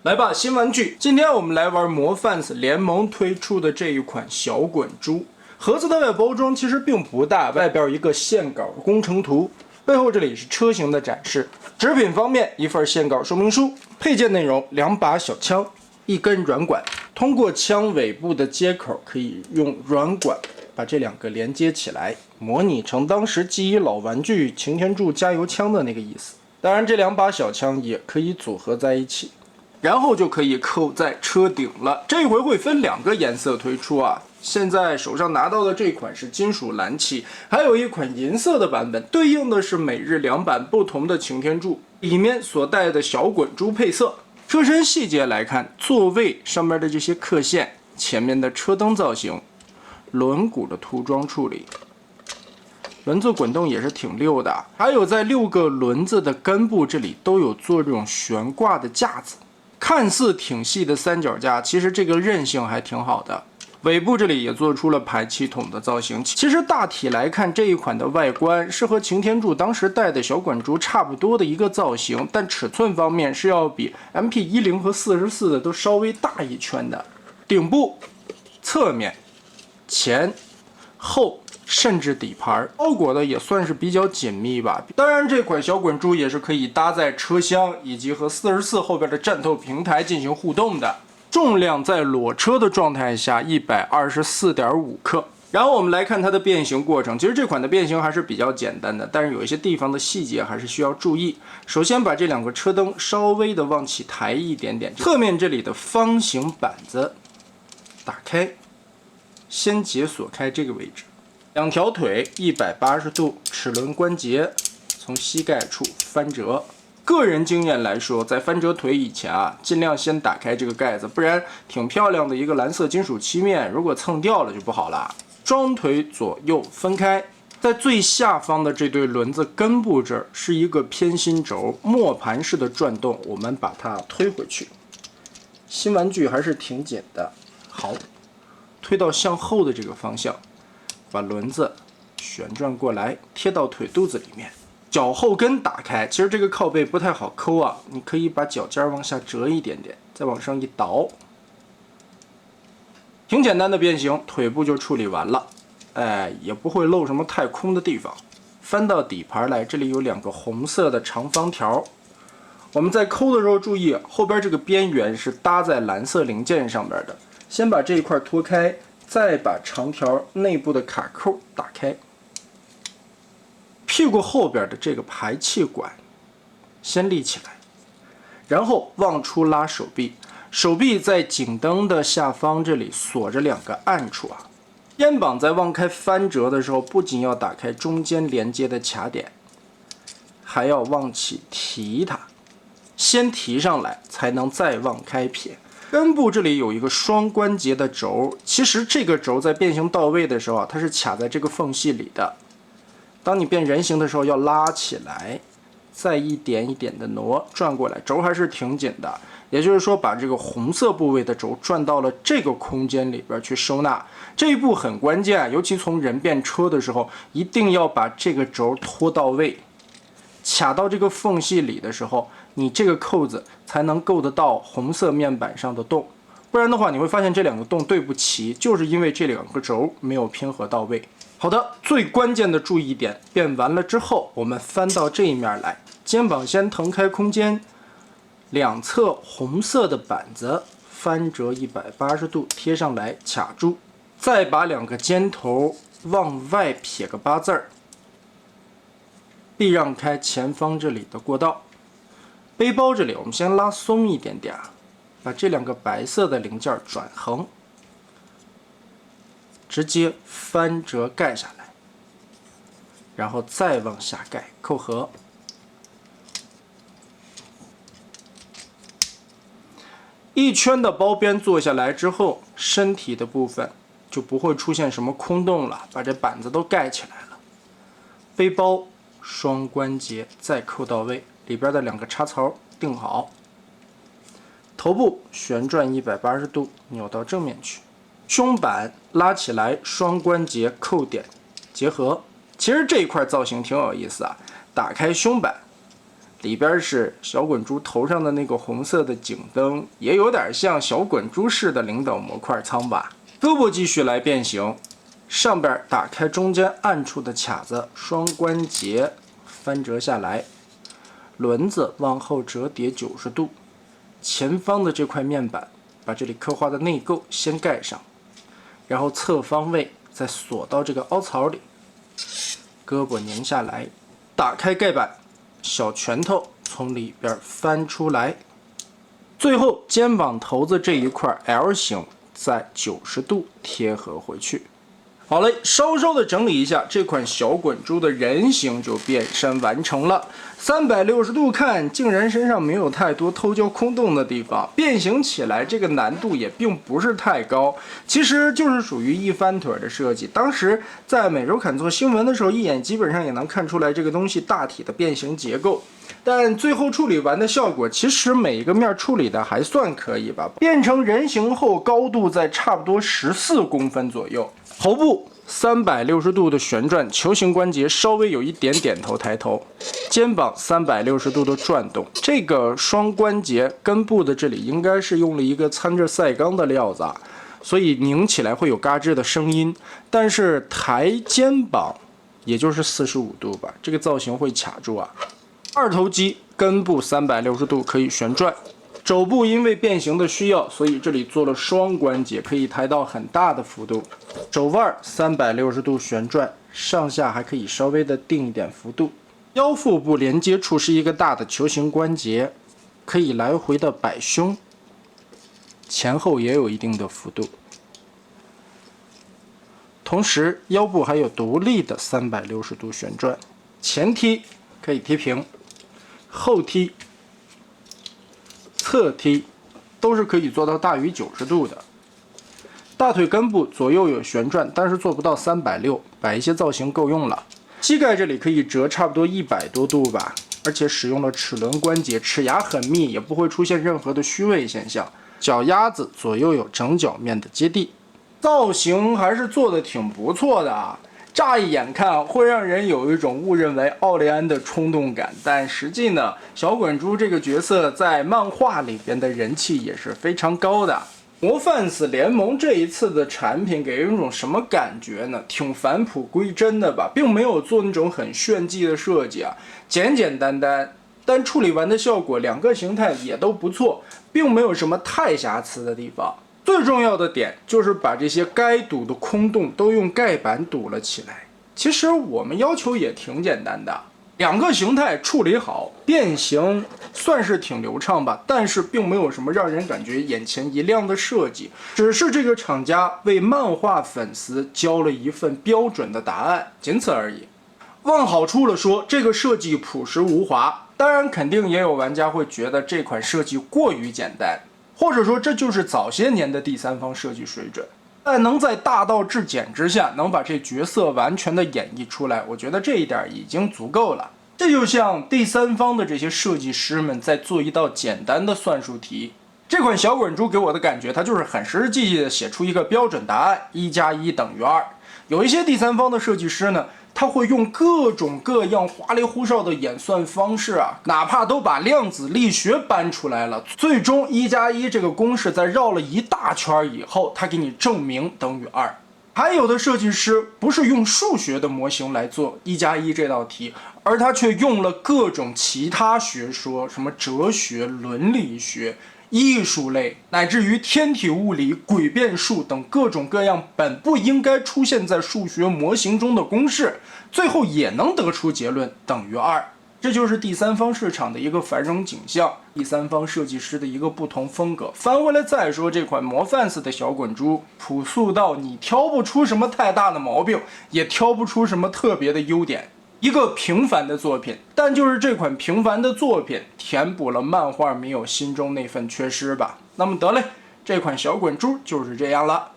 来吧，新玩具！今天我们来玩模范斯联盟推出的这一款小滚珠。盒子的外包装其实并不大，外边有一个线稿工程图，背后这里是车型的展示。纸品方面，一份线稿说明书，配件内容2把小枪，一根软管，通过枪尾部的接口可以用软管把这2个连接起来，模拟成当时记忆老玩具擎天柱加油枪的那个意思。当然，这2把小枪也可以组合在一起。然后就可以扣在车顶了。这回会分2个颜色推出啊。现在手上拿到的这款是金属蓝漆，还有一款银色的版本，对应的是每日2版不同的擎天柱里面所带的小滚珠配色。车身细节来看，座位上面的这些刻线，前面的车灯造型，轮毂的涂装处理。轮子滚动也是挺溜的，还有在6个轮子的根部这里都有做这种悬挂的架子。看似挺细的三脚架，其实这个韧性还挺好的。尾部这里也做出了排气筒的造型。其实大体来看，这一款的外观是和擎天柱当时带的小滚珠差不多的一个造型，但尺寸方面是要比 MP10和44的都稍微大一圈的。顶部、侧面、前、后。甚至底盘包裹的也算是比较紧密吧。当然，这款小滚珠也是可以搭在车厢以及和44后边的战斗平台进行互动的。重量在裸车的状态下124.5克。然后我们来看它的变形过程。其实这款的变形还是比较简单的，但是有一些地方的细节还是需要注意。首先把这2个车灯稍微的往起抬一点点，侧面这里的方形板子打开，先解锁开这个位置。2条腿180度，齿轮关节从膝盖处翻折。个人经验来说，在翻折腿以前啊，尽量先打开这个盖子，不然挺漂亮的一个蓝色金属漆面，如果蹭掉了就不好了。双腿左右分开，在最下方的这对轮子根部这儿是一个偏心轴，磨盘式的转动，我们把它推回去。新玩具还是挺紧的，好，推到向后的这个方向。把轮子旋转过来，贴到腿肚子里面，脚后跟打开。其实这个靠背不太好抠啊，你可以把脚尖往下折一点点，再往上一倒，挺简单的变形，腿部就处理完了。也不会漏什么太空的地方。翻到底盘来，这里有2个红色的长方条。我们在抠的时候注意，后边这个边缘是搭在蓝色零件上边的。先把这一块脱开。再把长条内部的卡扣打开，屁股后边的这个排气管先立起来，然后往出拉手臂，手臂在颈灯的下方这里锁着2个暗处啊。肩膀在往开翻折的时候，不仅要打开中间连接的卡点，还要往起提它，先提上来才能再往开撇。根部这里有一个双关节的轴，其实这个轴在变形到位的时候啊，它是卡在这个缝隙里的。当你变人形的时候，要拉起来，再一点一点的挪，转过来，轴还是挺紧的。也就是说，把这个红色部位的轴转到了这个空间里边去收纳，这一步很关键，尤其从人变车的时候，一定要把这个轴拖到位。卡到这个缝隙里的时候，你这个扣子才能够得到红色面板上的洞，不然的话你会发现这2个洞对不齐，就是因为这2个轴没有拼合到位。好的，最关键的注意点变完了之后，我们翻到这一面来，肩膀先腾开空间，2侧红色的板子翻折180度贴上来卡住，再把2个尖头往外撇个8字儿。避让开前方这里的过道，背包这里我们先拉松一点点，把这2个白色的零件转横，直接翻折盖下来，然后再往下盖扣合。一圈的包边做下来之后，身体的部分就不会出现什么空洞了，把这板子都盖起来了。背包双关节再扣到位，里边的2个插槽定好，头部旋转180度扭到正面去，胸板拉起来，双关节扣点结合。其实这一块造型挺有意思啊，打开胸板，里边是小滚珠头上的那个红色的颈灯，也有点像小滚珠式的领导模块舱吧。胳膊继续来变形，上边打开中间暗处的卡子，双关节翻折下来，轮子往后折叠90度，前方的这块面板把这里刻画的内构先盖上，然后侧方位再锁到这个凹槽里，胳膊拧下来，打开盖板，小拳头从里边翻出来，最后肩膀头子这一块 L 型再90度贴合回去。好嘞，稍稍的整理一下，这款小滚珠的人形就变身完成了。360度看，竟然身上没有太多偷胶空洞的地方，变形起来这个难度也并不是太高，其实就是属于一翻腿的设计。当时在每周刊做新闻的时候，一眼基本上也能看出来这个东西大体的变形结构。但最后处理完的效果，其实每一个面处理的还算可以吧。变成人形后，高度在差不多14公分左右。头部360度的旋转，球形关节稍微有一点点头抬头，肩膀360度的转动。这个双关节根部的这里应该是用了一个掺着赛钢的料子，所以拧起来会有嘎吱的声音。但是抬肩膀也就是45度吧，这个造型会卡住啊。二头肌根部360度可以旋转，肘部因为变形的需要，所以这里做了双关节，可以抬到很大的幅度。手腕360度旋转，上下还可以稍微的定一点幅度。腰腹部连接处是一个大的球形关节，可以来回的摆胸，前后也有一定的幅度。同时腰部还有独立的360度旋转，前踢可以踢平，后踢、侧踢都是可以做到大于90度的。大腿根部左右有旋转，但是做不到360，摆一些造型够用了。膝盖这里可以折差不多100多度吧，而且使用了齿轮关节，齿牙很密，也不会出现任何的虚位现象。脚丫子左右有整脚面的接地，造型还是做的挺不错的啊。乍一眼看会让人有一种误认为奥利安的冲动感，但实际呢，小滚珠这个角色在漫画里边的人气也是非常高的。魔范斯联盟这一次的产品给人一种什么感觉呢？挺返璞归真的吧，并没有做那种很炫技的设计啊，简简单单，但处理完的效果两个形态也都不错，并没有什么太瑕疵的地方。最重要的点就是把这些该堵的空洞都用盖板堵了起来。其实我们要求也挺简单的，两个形态处理好，变形算是挺流畅吧，但是并没有什么让人感觉眼前一亮的设计，只是这个厂家为漫画粉丝交了一份标准的答案，仅此而已。往好处了说，这个设计朴实无华，当然肯定也有玩家会觉得这款设计过于简单，或者说这就是早些年的第三方设计水准。但能在大道至简之下能把这角色完全的演绎出来，我觉得这一点已经足够了。这就像第三方的这些设计师们在做一道简单的算术题。这款小滚珠给我的感觉，它就是很实实际际的写出一个标准答案，1+1等于2。有一些第三方的设计师呢，他会用各种各样花里胡哨的演算方式啊，哪怕都把量子力学搬出来了，最终1+1这个公式在绕了一大圈以后，他给你证明等于2。还有的设计师不是用数学的模型来做1+1这道题，而他却用了各种其他学说，什么哲学、伦理学、艺术类，乃至于天体物理、诡辩术等各种各样本不应该出现在数学模型中的公式，最后也能得出结论等于2。这就是第三方市场的一个繁荣景象，第三方设计师的一个不同风格。翻回来再说，这款魔范斯的小滚珠朴素到你挑不出什么太大的毛病，也挑不出什么特别的优点，一个平凡的作品。但就是这款平凡的作品填补了漫画迷友心中那份缺失吧。那么得嘞，这款小滚珠就是这样了。